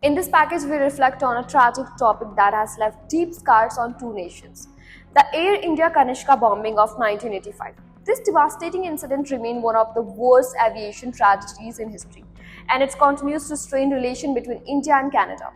In this package, we reflect on a tragic topic that has left deep scars on two nations: the Air India Kanishka bombing of 1985. This devastating incident remained one of the worst aviation tragedies in history, and it continues to strain relations between India and Canada.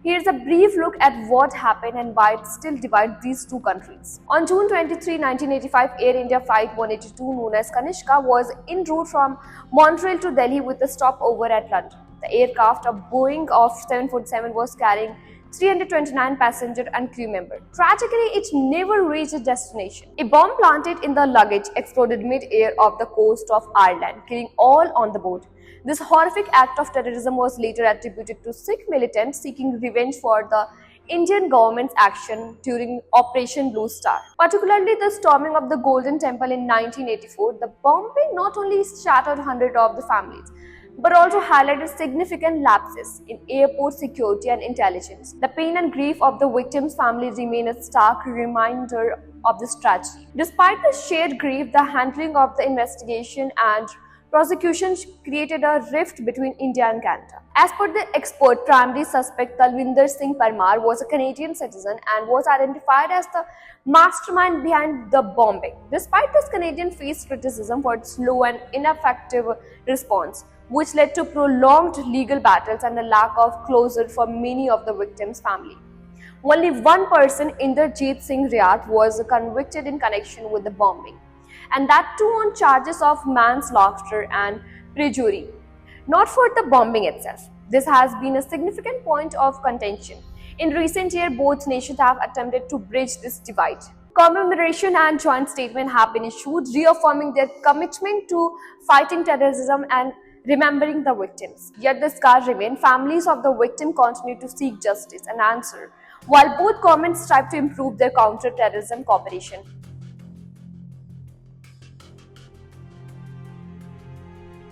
Here's a brief look at what happened and why it still divides these two countries. On June 23, 1985, Air India Flight 182, known as Kanishka, was en route from Montreal to Delhi with a stopover at London. The aircraft, a Boeing of 747, was carrying 329 passengers and crew members. Tragically, it never reached its destination. A bomb planted in the luggage exploded mid-air off the coast of Ireland, killing all on the board. This horrific act of terrorism was later attributed to Sikh militants seeking revenge for the Indian government's action during Operation Blue Star. Particularly the storming of the Golden Temple in 1984, the bombing not only shattered hundreds of the families, but also highlighted significant lapses in airport security and intelligence. The pain and grief of the victims' families remain a stark reminder of this tragedy. Despite the shared grief, the handling of the investigation and prosecution created a rift between India and Canada. As per the expert, primary suspect Talvinder Singh Parmar was a Canadian citizen and was identified as the mastermind behind the bombing. Despite this, Canadian faced criticism for its slow and ineffective response, which led to prolonged legal battles and a lack of closure for many of the victims' family. Only one person, Inderjeet Singh Riat, was convicted in connection with the bombing, and that too on charges of manslaughter and perjury, not for the bombing itself. This has been a significant point of contention. In recent years, both nations have attempted to bridge this divide. Commemoration and joint statement have been issued, reaffirming their commitment to fighting terrorism and remembering the victims. Yet the scars remain. Families of the victim continue to seek justice and answer, while both governments strive to improve their counter-terrorism cooperation.